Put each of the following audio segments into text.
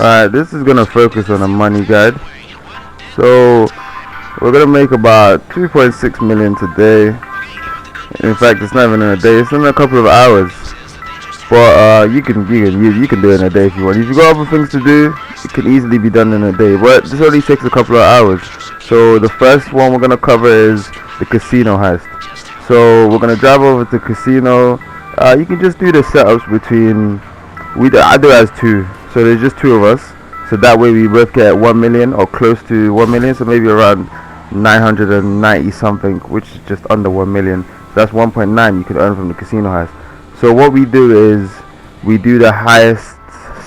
Alright, this is gonna focus on a money guide. So we're gonna make about 2.6 million today. In fact, it's not even in a day, it's in a couple of hours. But you can do it in a day if you want. If you got other things to do, it can easily be done in a day. But this only takes a couple of hours. So the first one we're gonna cover is the casino heist. So we're gonna drive over to casino. You can just do the setups between. I do it as two. So there's just two of us. So that way we both get 1 million or close to 1 million. So maybe around 990 something, which is just under 1 million. So that's 1.9 you could earn from the casino heist. So what we do is we do the highest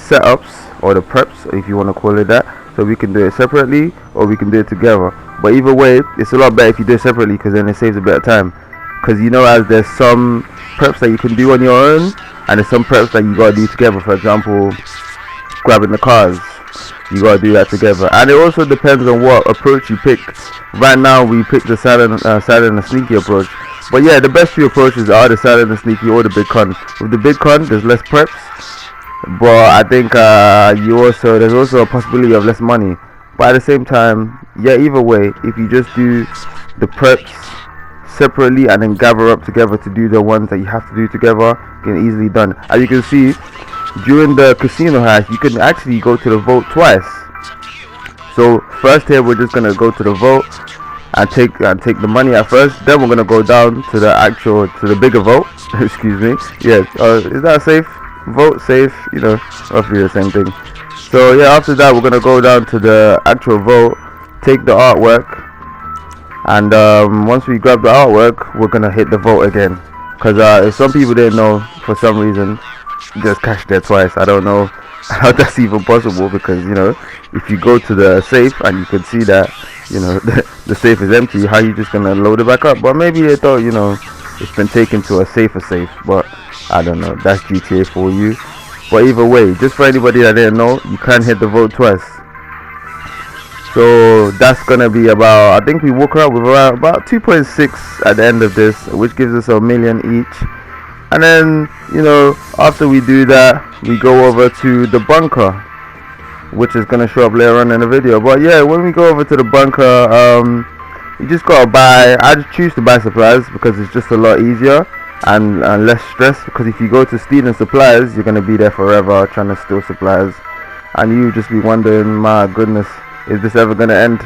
setups or the preps, if you want to call it that. So we can do it separately or we can do it together. But either way, it's a lot better if you do it separately because then it saves a bit of time. Because as there's some preps that you can do on your own and there's some preps that you gotta do together. For example, grabbing the cars, you gotta do that together. And it also depends on what approach you pick. Right now we pick the silent and sneaky approach. But yeah, the best two approaches are the silent and sneaky or the big con. With the big con, there's less preps, but I think there's also a possibility of less money. But at the same time, yeah, either way, if you just do the preps separately and then gather up together to do the ones that you have to do together, get easily done. As you can see, during the casino heist, you can actually go to the vault twice. So first here, we're just gonna go to the vault and take the money at first. Then we're gonna go down to the bigger vault. Excuse me. Yes. Is that safe? Vote safe. Roughly the same thing. So yeah, after that we're gonna go down to the actual vault, take the artwork, and once we grab the artwork, we're gonna hit the vault again. Cause if some people didn't know, for some reason, just cash there twice. I don't know how that's even possible because if you go to the safe and you can see that the safe is empty, how you just gonna load it back up? But maybe they thought it's been taken to a safer safe, but I don't know. That's GTA for you. But either way, just for anybody that didn't know, you can hit the vote twice. So that's gonna be about, I think we walk around with about 2.6 at the end of this, which gives us a million each. And then after we do that, we go over to the bunker, which is gonna show up later on in the video. But yeah, when we go over to the bunker, you just gotta buy. I just choose to buy supplies because it's just a lot easier and less stress. Because if you go to stealing supplies, you're gonna be there forever trying to steal supplies, and you just be wondering, my goodness, is this ever gonna end?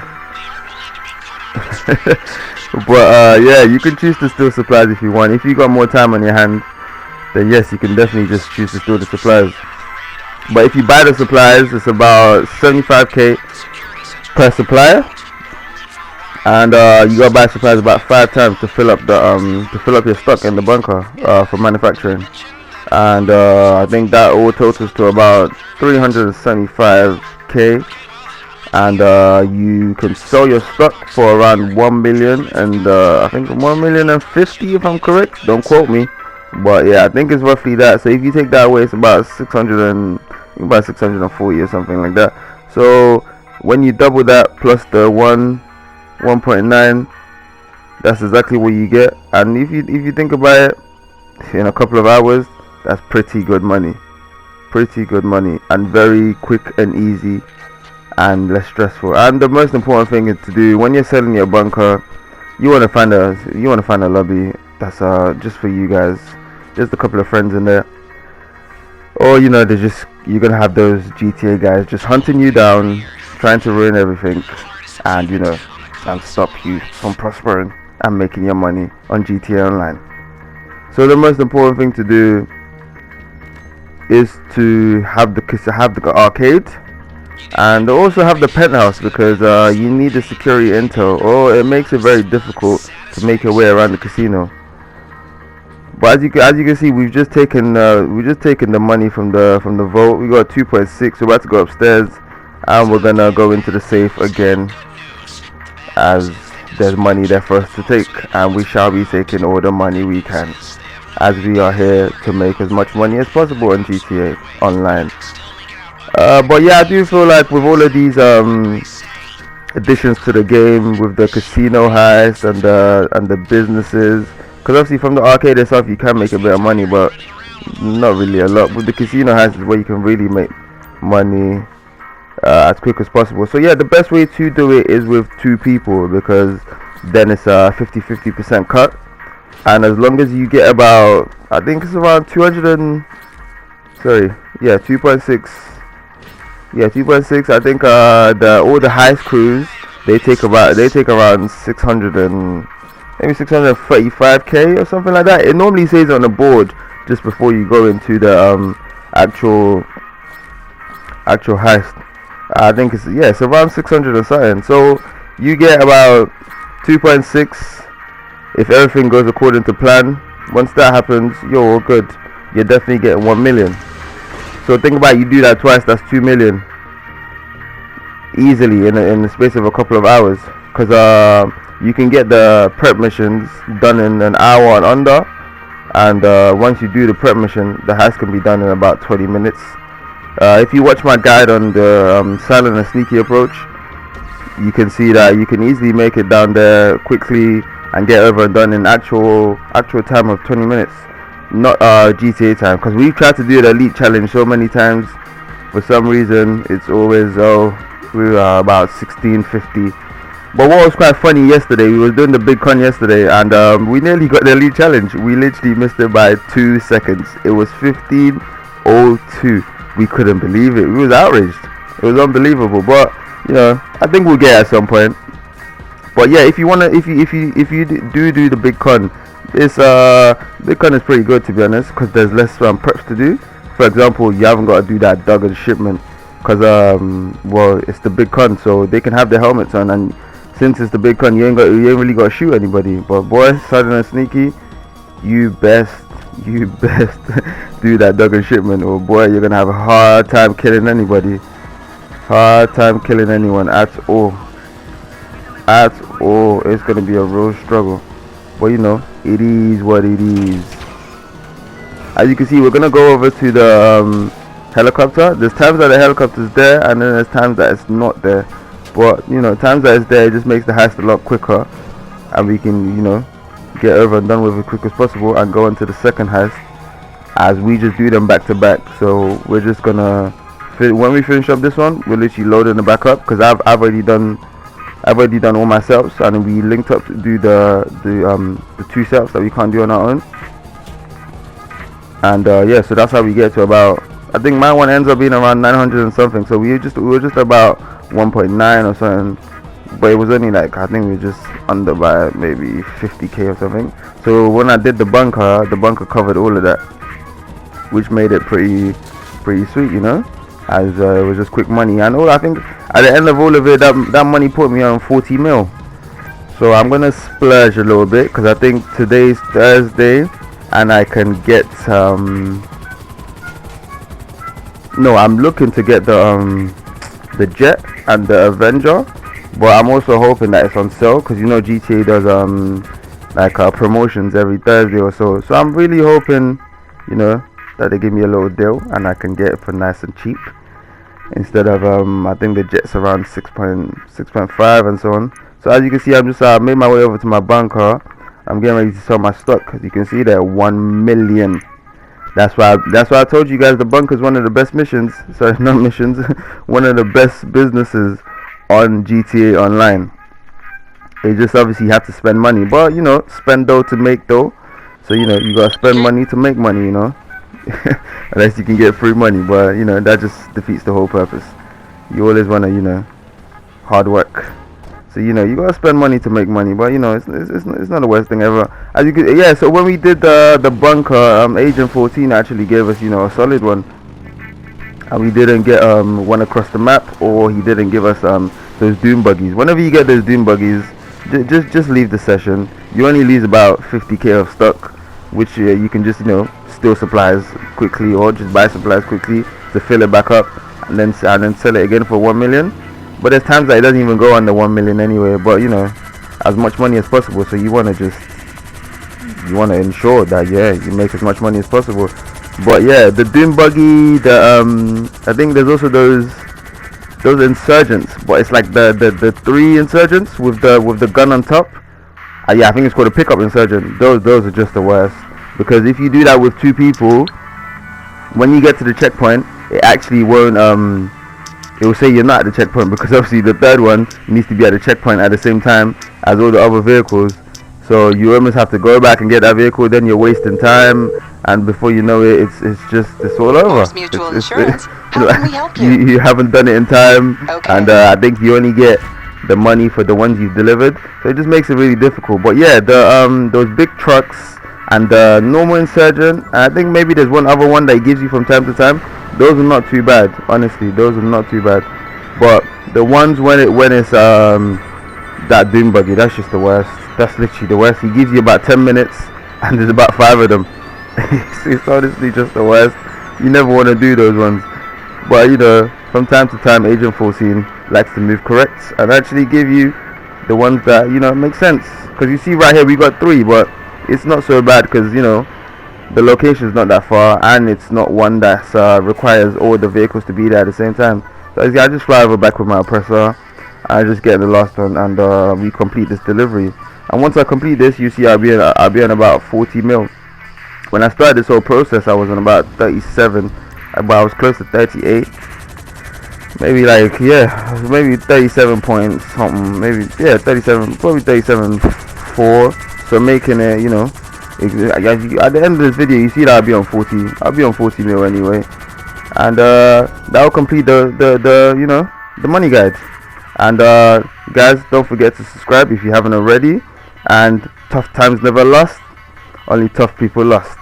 But yeah, you can choose to steal supplies if you want. If you got more time on your hand, then yes, you can definitely just choose to steal the supplies. But if you buy the supplies, it's about 75k per supplier, and you gotta buy supplies about 5 times to fill up your stock in the bunker for manufacturing. And I think that all totals to about 375k. And you can sell your stock for around 1 million, and I think 1,050,000 if I'm correct. Don't quote me, but yeah, I think it's roughly that. So if you take that away, it's about 640 or something like that. So when you double that plus the 1.9, that's exactly what you get. And if you think about it, in a couple of hours, that's pretty good money, and very quick and easy and less stressful. And the most important thing is to do when you're selling your bunker, you want to find a lobby that's just for you guys, just a couple of friends in there, or you're gonna have those GTA guys just hunting you down, trying to ruin everything, and and stop you from prospering and making your money on GTA Online. So the most important thing to do is to have the arcade, and also have the penthouse, because you need the security intel, or it makes it very difficult to make your way around the casino. But as you can see, we've just taken the money from the vault. We got 2.6. So we're about to go upstairs, and we're gonna go into the safe again, as there's money there for us to take, and we shall be taking all the money we can, as we are here to make as much money as possible on GTA Online. But yeah, I do feel like with all of these additions to the game, with the casino heist and the businesses, because obviously from the arcade itself you can make a bit of money, but not really a lot. With the casino heist is where you can really make money. as quick as possible. So yeah, the best way to do it is with 2 people, because then it's a 50-50% cut. And as long as you get about, I think it's around 200 sorry, yeah, 2.6, yeah, 2.6. I think all the heist crews, they take around 600 and maybe 635k or something like that. It normally says on the board just before you go into the actual heist. I think it's around 600 or something. So you get about 2.6 if everything goes according to plan. Once that happens, you're all good. You're definitely getting 1 million. So think about it, you do that twice, that's 2 million easily in the space of a couple of hours, because you can get the prep missions done in an hour and under, and once you do the prep mission, the heist can be done in about 20 minutes. If you watch my guide on the silent and sneaky approach, you can see that you can easily make it down there quickly and get over and done in actual time of 20 minutes, not GTA time, because we've tried to do the elite challenge so many times. For some reason it's always we are about 1650. But what was quite funny yesterday, we was doing the big con yesterday, and we nearly got the elite challenge. We literally missed it by 2 seconds. It was 15:02. We couldn't believe it. We was outraged. It was unbelievable. But you know, I think we'll get it at some point. But yeah, if you do the big con, this big con is pretty good, to be honest, because there's less preps to do. For example, you haven't got to do that duggan shipment, because well, it's the big con, so they can have their helmets on, and since it's the big con, you ain't really got to shoot anybody. But boy, silent and sneaky, you best do that duggan shipment, or boy, you're gonna have a hard time killing anybody. Hard time killing anyone at all. It's gonna be a real struggle. But you know, it is what it is. As you can see, we're gonna go over to the helicopter. There's times that the helicopter's there, and then there's times that it's not there. But you know, times that it's there, it just makes the heist a lot quicker, and we can, you know, get over and done with it as quick as possible and go into the second heist, as we just do them back to back. So we're just gonna, when we finish up this one, we're literally loading the back up, because I've already done all my setups, and we linked up to do the 2 setups that we can't do on our own. And yeah, so that's how we get to about, I think my one ends up being around 900 and something. So we were just about 1.9 or something, but it was only like, I think we were just under by maybe 50k or something. So when I did the bunker covered all of that, which made it pretty sweet, you know, as it was just quick money. And all, I think at the end of all of it, that money put me on 40 mil. So I'm gonna splurge a little bit, because I think today's Thursday, and I can get no, I'm looking to get the Jet and the Avenger, but I'm also hoping that it's on sale, because you know GTA does like promotions every Thursday or so. So I'm really hoping, you know, that they give me a little deal and I can get it for nice and cheap, instead of I think the Jet's around 6.5 and so on. So as you can see, I'm just made my way over to my bunker. I'm getting ready to sell my stock. As you can see there, 1 million. That's why I told you guys the bunker is one of the best missions. Sorry, not missions. One of the best businesses on GTA Online. It just obviously you have to spend money, but you know, spend dough to make dough. So you know, you gotta spend money to make money. You know, unless you can get free money, but you know, that just defeats the whole purpose. You always wanna, you know, hard work. So you know, you gotta spend money to make money, but you know, it's not the worst thing ever. As you could, yeah. So when we did the bunker, Agent 14 actually gave us, you know, a solid one, and we didn't get one across the map, or he didn't give us those doom buggies. Whenever you get those doom buggies, just leave the session. You only lose about 50k of stock, which you can just, you know, steal supplies quickly, or just buy supplies quickly to fill it back up, and then sell it again for 1 million. But there's times that it doesn't even go under 1 million anyway. But you know, as much money as possible. So you wanna ensure that, yeah, you make as much money as possible. But yeah, the doom buggy, I think there's also those insurgents, but it's like the 3 insurgents with the gun on top. Yeah, I think it's called a pickup insurgent. Those are just the worst, because if you do that with 2 people, when you get to the checkpoint, it actually won't it will say you're not at the checkpoint, because obviously the third one needs to be at the checkpoint at the same time as all the other vehicles. So you almost have to go back and get that vehicle, then you're wasting time, and before you know it, it's all over. Mutual Insurance. How can we help you? You haven't done it in time, Okay. and I think you only get the money for the ones you've delivered, so it just makes it really difficult. But yeah, the those big trucks and the normal Insurgent, and I think maybe there's one other one that he gives you from time to time. Those are not too bad, honestly. Those are not too bad. But the ones when it's that Doom buggy, that's just the worst. That's literally the worst. He gives you about 10 minutes, and there's about 5 of them. It's honestly just the worst. You never want to do those ones. But you know, from time to time, Agent 14 likes to move correct and actually give you the ones that, you know, make sense. Because you see right here, we got 3, but it's not so bad because, you know, the location is not that far, and it's not one that requires all the vehicles to be there at the same time. So I just fly over back with my oppressor. I just get the last one, and we complete this delivery. And once I complete this, you see I'll be on about 40 mil. When I started this whole process, I was on about 37, but I was close to 38. Maybe like, yeah, maybe 37 point something, maybe, yeah, 37, probably 37.4. So making it, you know, at the end of this video, you see that I'll be on 40 mil anyway, and that will complete the you know, the money guide. And guys, don't forget to subscribe if you haven't already. And tough times never last, only tough people lost.